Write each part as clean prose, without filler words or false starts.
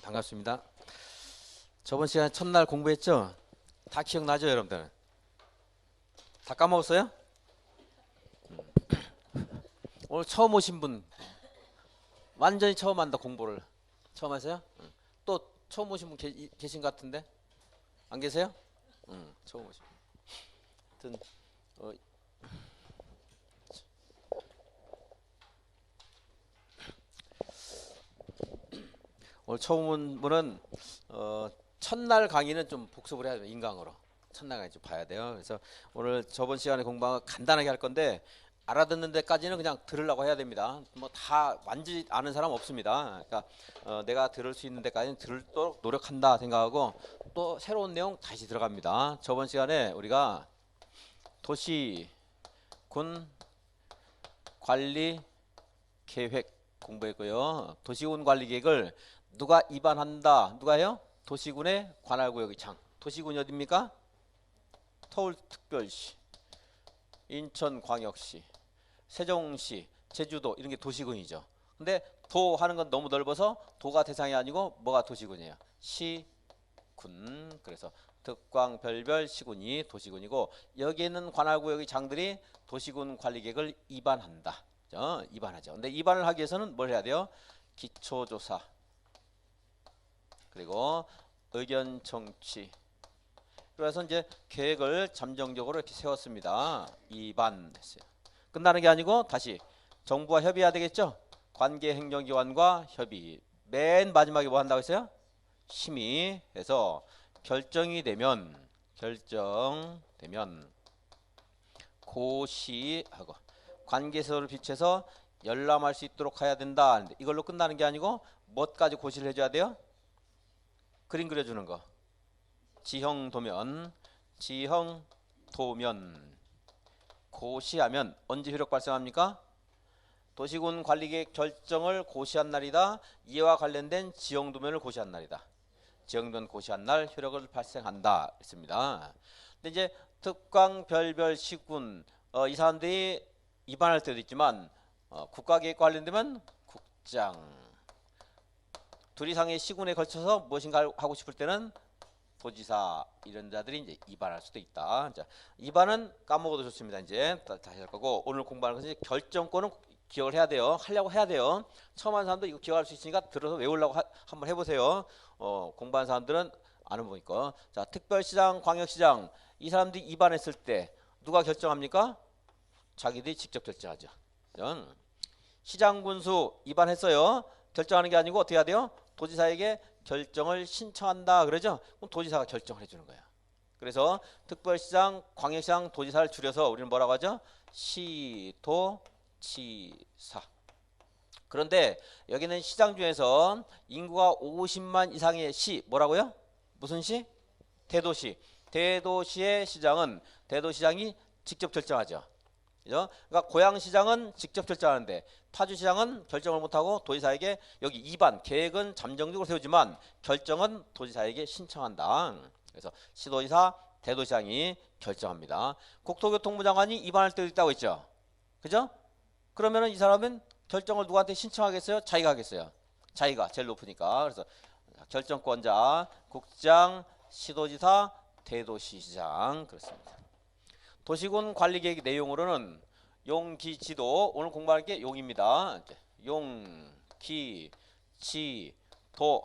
반갑습니다. 저번 시간에 첫날 공부했죠? 다 기억나죠, 여러분들? 다 까먹었어요? 오늘 처음 오신 분 완전히 처음 한다. 공부를 처음 하세요? 또 처음 오신 분 계신 것 같은데 안 계세요? 처음 오신 분. 하여튼 오늘 처음 온 분은 첫날 강의는 좀 복습을 해야 돼요. 인강으로 첫날 강의 좀 봐야 돼요. 그래서 오늘 저번 시간에 공부한 거 간단하게 할 건데 알아듣는 데까지는 그냥 들으려고 해야 됩니다. 뭐 다 완전히 아는 사람 없습니다. 그러니까 내가 들을 수 있는 데까지는 들도록 노력한다 생각하고 또 새로운 내용 다시 들어갑니다. 저번 시간에 우리가 도시 군 관리 계획 공부했고요. 도시군 관리 계획을 누가 입안한다? 누가 해요? 도시군의 관할구역의 장. 도시군이 어디입니까? 서울특별시, 인천광역시, 세종시, 제주도 이런 게 도시군이죠. 근데 도 하는 건 너무 넓어서 도가 대상이 아니고 뭐가 도시군이에요? 시군. 그래서 특광, 별별, 시군이 도시군이고 여기 있는 관할구역의 장들이 도시군 관리계획을 입안한다. 입안하죠. 근데 입안을 하기 위해서는 뭘 해야 돼요? 기초조사 그리고 의견 청취. 그래서 이제 계획을 잠정적으로 이렇게 세웠습니다. 입안했어요. 끝나는 게 아니고 다시 정부와 협의해야 되겠죠. 관계 행정기관과 협의. 맨 마지막에 뭐 한다고 했어요? 심의해서 결정되면 고시하고 관계서를 비춰서 열람할 수 있도록 해야 된다. 이걸로 끝나는 게 아니고 뭐까지 고시를 해줘야 돼요? 그림 그려주는 거. 지형도면 고시하면 언제 효력 발생합니까? 도시군 관리계획 결정을 고시한 날이다. 이와 관련된 지형도면을 고시한 날이다. 지형도면 고시한 날 효력을 발생한다 했습니다. 근데 이제 특광, 별별, 시군 이 사람들이 입안할 때도 있지만 국가계획과 관련되면 국장, 둘 이상의 시군에 걸쳐서 무엇인가 하고 싶을 때는 도지사 이런 자들이 이제 입안할 수도 있다. 자, 입안은 까먹어도 좋습니다. 이제 다시 할 거고 오늘 공부하는 것은 결정권은 기억을 해야 돼요. 하려고 해야 돼요. 처음 하는 사람도 이거 기억할 수 있으니까 들어서 외우려고 한번 해보세요. 공부하는 사람들은 아는 거니까. 자, 특별시장, 광역시장 이 사람들이 입안했을 때 누가 결정합니까? 자기들이 직접 결정하죠. 시장, 군수 입안했어요. 결정하는 게 아니고 어떻게 해야 돼요? 도지사에게 결정을 신청한다 그러죠. 그럼 도지사가 결정을 해주는 거야. 그래서 특별시장, 광역시장, 도지사를 줄여서 우리는 뭐라고 하죠? 시도지사. 그런데 여기는 시장 중에서 인구가 50만 이상의 시 뭐라고요? 무슨 시? 대도시. 대도시의 시장은 대도시장이 직접 결정하죠. 그죠? 그러니까 고양시장은 직접 결정하는데 파주시장은 결정을 못하고 도지사에게 여기 입안 계획은 잠정적으로 세우지만 결정은 도지사에게 신청한다. 그래서 시도지사, 대도시장이 결정합니다. 국토교통부 장관이 입안할 때도 있다고 했죠. 그죠? 그러면은 이 사람은 결정을 누구한테 신청하겠어요? 자기가 하겠어요. 자기가 제일 높으니까. 그래서 결정권자 국장, 시도지사, 대도시시장 그렇습니다. 도시군 관리계획 내용으로는 용기지도 오늘 공부할 게 용입니다. 용기지도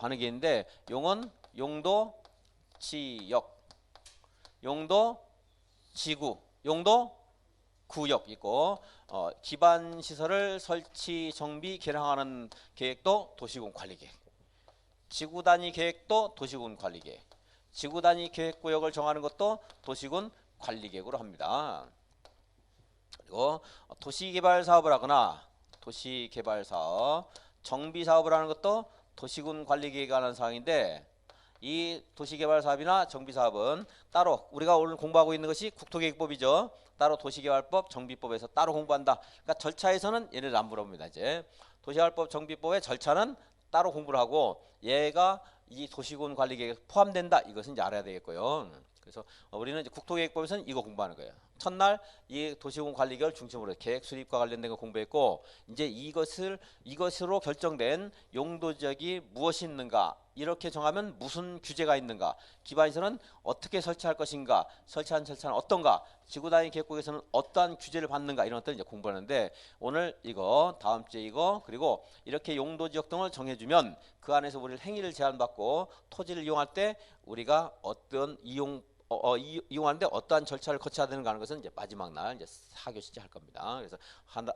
하는 게 있는데 용은 용도, 지역, 용도, 지구, 용도, 구역 있고 기반 시설을 설치, 정비, 개량하는 계획도 도시군 관리계획. 지구 단위 계획도 도시군 관리계획. 지구 단위 계획구역을 정하는 것도 도시군 관리계획으로 합니다. 그리고 도시개발 사업을 하거나 도시개발 사업, 정비 사업을 하는 것도 도시군 관리계획에 관한 사항인데 이 도시개발 사업이나 정비 사업은 따로 우리가 오늘 공부하고 있는 것이 국토계획법이죠. 따로 도시개발법, 정비법에서 따로 공부한다. 그러니까 절차에서는 얘네를 안 물어봅니다. 이제 도시개발법, 정비법의 절차는 따로 공부를 하고 얘가 이 도시군 관리계획에 포함된다. 이것은 이제 알아야 되겠고요. 그래서 우리는 이제 국토계획법에서는 이거 공부하는 거예요. 첫날 이 도시공 관리계획을 중심으로 계획 수립과 관련된 거 공부했고, 이제 이것으로 결정된 용도 지역이 무엇이 있는가, 이렇게 정하면 무슨 규제가 있는가, 기반시설은 어떻게 설치할 것인가, 설치한 절차는 어떤가, 지구단위 계획국에서는 어떠한 규제를 받는가, 이런 것들 이제 공부하는데, 오늘 이거, 다음 주에 이거, 그리고 이렇게 용도 지역 등을 정해주면 그 안에서 우리를 행위를 제한받고 토지를 이용할 때 우리가 어떤 이용하는데 어떠한 절차를 거쳐야 되는가 하는 것은 이제 마지막 날 이제 4교시째 할 겁니다. 그래서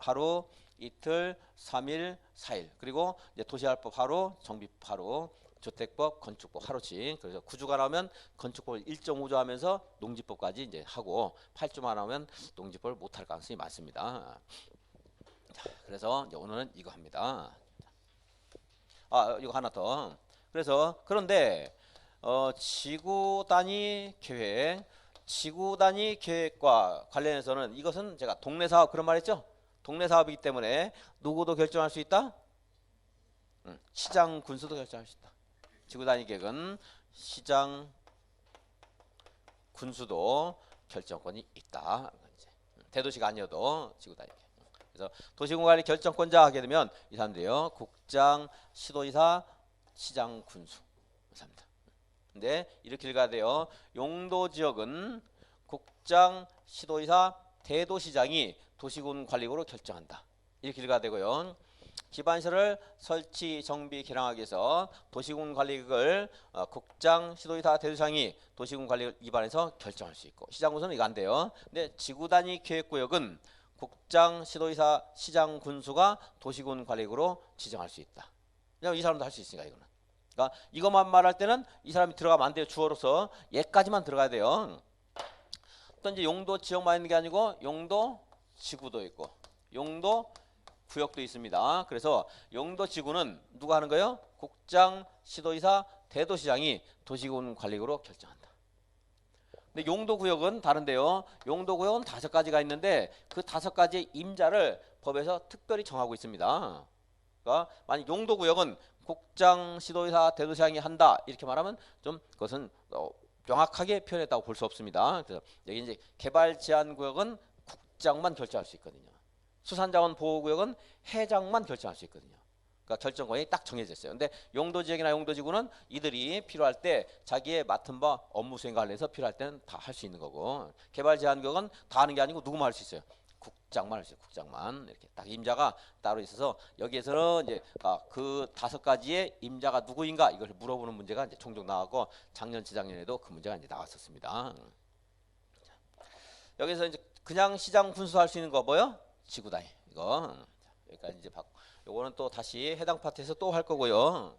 하루, 이틀, 3일, 4일, 그리고 이제 도시활법 하루, 정비법 하루, 주택법, 건축법 하루씩. 그래서 9주가 나오면 건축법을 1.5주 하면서 농지법까지 이제 하고, 8주만 하면 농지법을 못할 가능성이 많습니다. 자, 그래서 이제 오늘은 이거 합니다. 이거 하나 더. 그래서 그런데 지구 단위 계획과 관련해서는 이것은 제가 동네 사업 그런 말 했죠? 동네 사업이기 때문에 누구도 결정할 수 있다? 시장 군수도 결정할 수 있다. 지구 단위 계획은 시장 군수도 결정권이 있다. 대도시가 아니어도 지구 단위 계획. 그래서 도시공관리 결정권자 하게 되면 이 사람들이요, 국장, 시도지사, 시장 군수 사람들. 근데 이렇게 읽어야 돼요. 용도지역은 국장, 시도지사, 대도시장이 도시군 관리구로 결정한다. 이렇게 읽어야 되고요. 기반시설을 설치, 정비, 개량하기 위해서 도시군 관리국을 국장, 시도지사, 대도시장이 도시군 관리를 입안해서 결정할 수 있고, 시장군수는 이거 안 돼요. 근데 지구단위 계획구역은 국장, 시도지사, 시장, 군수가 도시군 관리구로 지정할 수 있다. 이 사람도 할 수 있으니까 이거는. 그러니까 이것만 말할 때는 이 사람이 들어가면 안 돼요. 주어로서 얘까지만 들어가야 돼요. 또 이제 용도 지역만 있는 게 아니고 용도 지구도 있고 용도 구역도 있습니다. 그래서 용도 지구는 누가 하는 거예요? 국장, 시도지사, 대도시장이 도시군 관리구로 결정한다. 근데 용도 구역은 다른데요. 용도 구역은 5가지가 있는데 그 5가지의 임자를 법에서 특별히 정하고 있습니다. 그러니까 만약 용도 구역은 국장, 시도지사, 대도시장이 한다 이렇게 말하면 좀 그것은 명확하게 표현했다고 볼 수 없습니다. 그래서 여기 이제 개발 제한 구역은 국장만 결정할 수 있거든요. 수산자원 보호구역은 해장만 결정할 수 있거든요. 그러니까 결정권이 딱 정해져 있어요. 근데 용도지역이나 용도지구는 이들이 필요할 때 자기의 맡은 바 업무 수행과 관련해서 필요할 때는 다 할 수 있는 거고, 개발 제한 구역은 다 하는 게 아니고 누구만 할 수 있어요. 국장만 할 수 있어요. 국장만. 이렇게 딱 임자가 따로 있어서 여기에서는 이제 그 5가지의 임자가 누구인가 이걸 물어보는 문제가 이제 종종 나왔고, 작년, 재작년에도 그 문제가 이제 나왔었습니다. 여기서 이제 그냥 시장 군수할 수 있는 거 뭐요? 지구단위. 이거. 여기까지 이제 요거는 또 다시 해당 파트에서 또 할 거고요.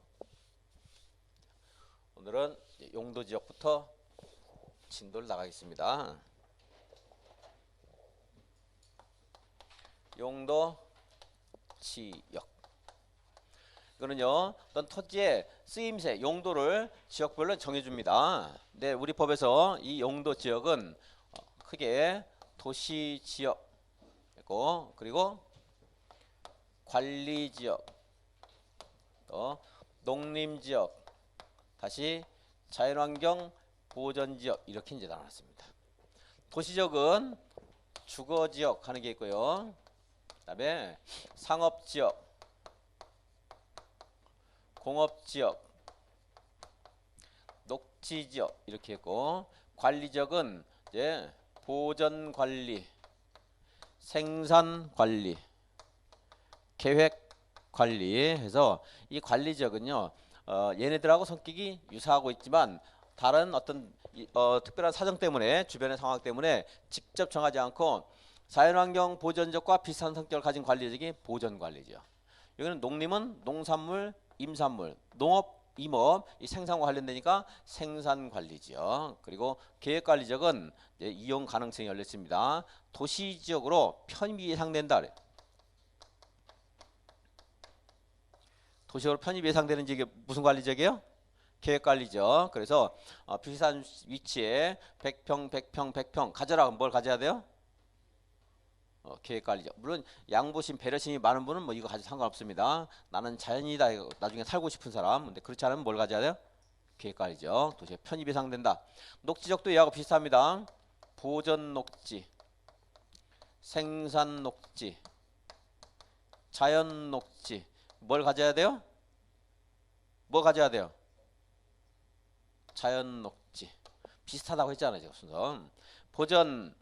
오늘은 용도 지역부터 진도를 나가겠습니다. 용도 지역. 이거는요, 어떤 토지의 쓰임새, 용도를 지역별로 정해줍니다. 근데 우리 법에서 이 용도 지역은 크게 도시 지역 있고, 그리고 관리 지역, 또 농림 지역, 다시 자연환경 보전 지역 이렇게 이제 나눴습니다. 도시 지역은 주거 지역 하는 게 있고요. 그다음에 상업 지역, 공업 지역, 녹지 지역 이렇게 있고, 관리 지역은 이제 보전 관리, 생산 관리, 계획 관리 해서 이 관리 지역은요, 얘네들하고 성격이 유사하고 있지만 다른 어떤 특별한 사정 때문에, 주변의 상황 때문에 직접 정하지 않고 자연환경 보전지역과 비슷한 성격을 가진 관리지역이 보전관리지역. 여기는 농림은 농산물, 임산물, 농업, 임업, 이 생산과 관련되니까 생산관리지역. 그리고 계획관리지역은 이용 가능성이 열려 있습니다. 도시지역으로 편입이 예상된다. 도시적으로 편입 예상되는 지역이 무슨 관리지역이에요? 계획관리지역. 그래서 비슷한 위치에 100평, 100평, 100평 가져라. 그럼 뭘 가져야 돼요? 계획관리지역. 물론 양보심, 배려심이 많은 분은 뭐 이거 가지고 상관없습니다. 나는 자연이다, 나중에 살고 싶은 사람. 근데 그렇지 않으면 뭘 가져야 돼요? 계획관리지역. 도시에 편입 예상된다. 녹지지역도 얘하고 비슷합니다. 보전 녹지. 생산 녹지, 자연 녹지. 뭘 가져야 돼요? 뭐 가져야 돼요? 자연 녹지. 비슷하다고 했잖아요, 제가 순서. 보전,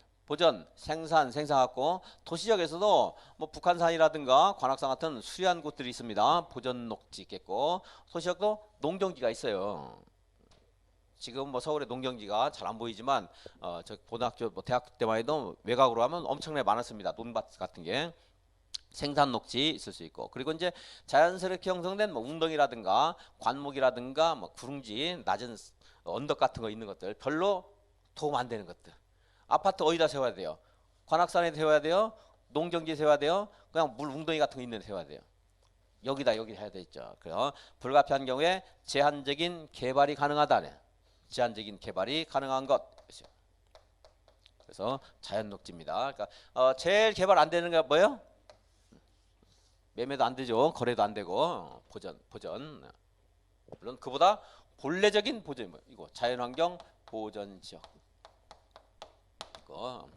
생산하고 도시적에서도 뭐 북한산이라든가 관악산 같은 수려한 곳들이 있습니다. 보전 녹지 있겠고 도시적도 농경지가 있어요. 지금 뭐 서울의 농경지가 잘 안 보이지만 저 고등학교 뭐 대학교 때만 해도 외곽으로 하면 엄청나게 많았습니다. 논밭 같은 게. 생산 녹지 있을 수 있고 그리고 이제 자연스럽게 형성된 뭐 웅덩이라든가 관목이라든가 뭐 구릉지 낮은 언덕 같은 거 있는 것들 별로 도움 안 되는 것들. 아파트 어디다 세워야 돼요? 관악산에 세워야 돼요? 농경지에 세워야 돼요? 그냥 물 웅덩이 같은 거 있는 데 세워야 돼요. 여기 해야 되죠. 그래서 불가피한 경우에 제한적인 개발이 가능하다네. 제한적인 개발이 가능한 것. 그래서 자연 녹지입니다. 그러니까 제일 개발 안 되는 게 뭐예요? 매매도 안 되죠. 거래도 안 되고 보전. 물론 그보다 본래적인 보전 이거 자연환경 보전 지역. 이거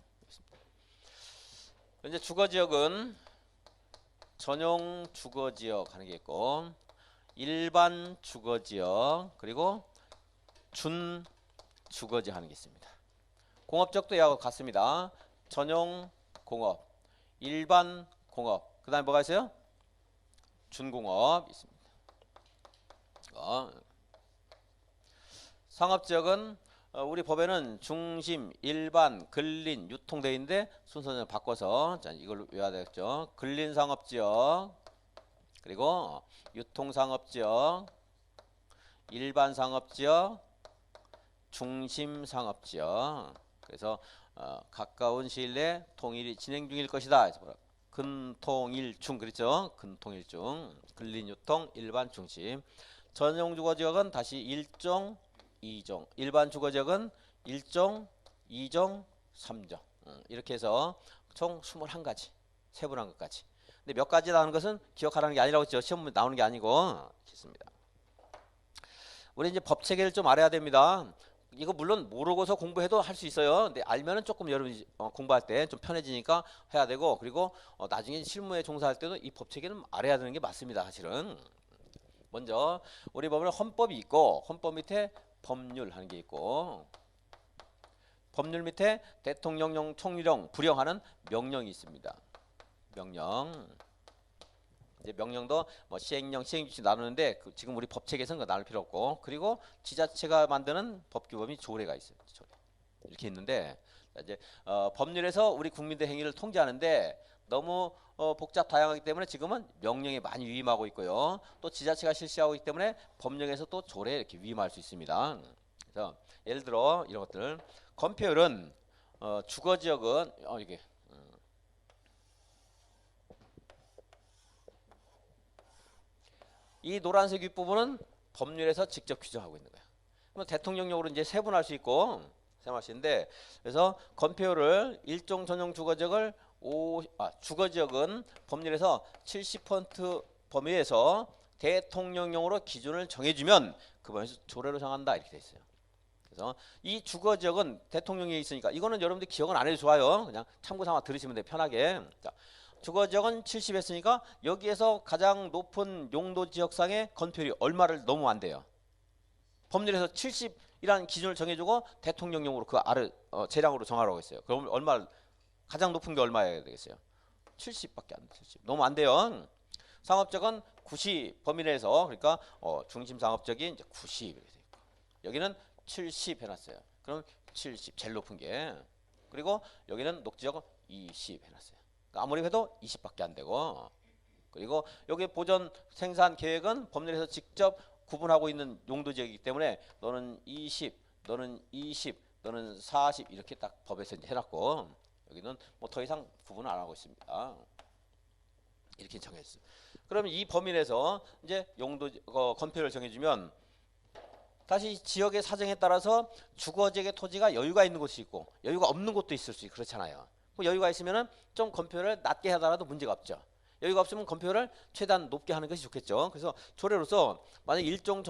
이제 주거 지역은 전용 주거 지역 하는 게 있고 일반 주거 지역 그리고 준 주거 지역 하는 게 있습니다. 공업적도 이하고 같습니다. 전용 공업, 일반 공업. 그다음에 뭐가 있어요? 준공업 있습니다. 상업지역은 우리 법에는 중심, 일반, 근린, 유통 되어 있는데 순서는 바꿔서 자, 이걸로 외워야 되겠죠. 근린상업지역 그리고 유통상업지역, 일반상업지역, 중심상업지역. 그래서 가까운 시일 내에 통일이 진행 중일 것이다. 근통일중 그렇죠. 근통일중 근린유통 일반 중심. 전용주거지역은 다시 1종 2종 일반 주거지역은 1종 2종 3종 이렇게 해서 총 21가지 세분한 것까지. 근데 몇 가지 나오는 것은 기억하라는 게 아니라고 했죠. 시험 문제 나오는 게 아니고 있습니다. 우리 이제 법 체계를 좀 알아야 됩니다. 이거 물론 모르고서 공부해도 할 수 있어요. 근데 알면은 조금 여러분이 공부할 때 좀 편해지니까 해야 되고 그리고 나중에 실무에 종사할 때도 이 법 체계는 알아야 되는 게 맞습니다. 사실은. 먼저 우리 법에는 헌법이 있고 헌법 밑에 법률 하는 게 있고 법률 밑에 대통령령, 총리령, 부령하는 명령이 있습니다. 명령. 이제 명령도 뭐 시행령, 시행규칙 나누는데 지금 우리 법 체계에서는 나눌 필요 없고 그리고 지자체가 만드는 법규범위 조례가 있어요. 조례. 이렇게 있는데 이제 법률에서 우리 국민들 행위를 통제하는데 너무 복잡 다양하기 때문에 지금은 명령에 많이 위임하고 있고요. 또 지자체가 실시하고 있기 때문에 법령에서 또 조례에 이렇게 위임할 수 있습니다. 그래서 예를 들어 이런 것들 건폐율은 주거지역은 이게 이 노란색 윗부분은 법률에서 직접 규정하고 있는 거예요. 그럼 대통령령으로 이제 세분할 수 있고 세분할 수 있는데 그래서 건폐율을 일종 전용 주거지역을 주거지역은 법률에서 70% 범위에서 대통령령으로 기준을 정해주면 그 범위에서 조례로 정한다 이렇게 돼 있어요. 그래서 이 주거지역은 대통령령이 있으니까 이거는 여러분들 기억은 안 해도 좋아요. 그냥 참고삼아 들으시면 돼요. 편하게. 자, 주거지역은 70 했으니까 여기에서 가장 높은 용도지역상의 건폐율이 얼마를 넘으면 안 돼요. 법률에서 70이라는 기준을 정해주고 대통령령으로 그 아래 재량으로 정하라고 했어요. 그럼 가장 높은 게 얼마여야 되겠어요? 70밖에 안 돼. 70. 너무 안 돼요. 상업적은 90 범위 내에서 그러니까 중심 상업적이 이제 90 이렇게 돼 있고 여기는 70 해놨어요. 그럼 70 제일 높은 게 그리고 여기는 녹지역은 20 해놨어요. 그러니까 아무리 해도 20밖에 안 되고 그리고 여기 보전 생산 계획은 법률에서 직접 구분하고 있는 용도지역이기 때문에 너는 20, 너는 20, 너는 40 이렇게 딱 법에서 이제 해놨고 여기는 뭐 더 이상 구분을 안 하고 있습니다. 이렇게 정했어요. 그러면 이 범위 내에서 이제 용도 건폐율을 정해주면 다시 지역의 사정에 따라서 주거지역의 토지가 여유가 있는 곳이 있고 여유가 없는 곳도 있을 수 있고 그렇잖아요. 여유가 있으면은 좀 건폐율을 낮게 하더라도 문제가 없죠. 여유가 없으면 건폐율을 최대한 높게 하는 것이 좋겠죠. 그래서 조례로서 만약 일종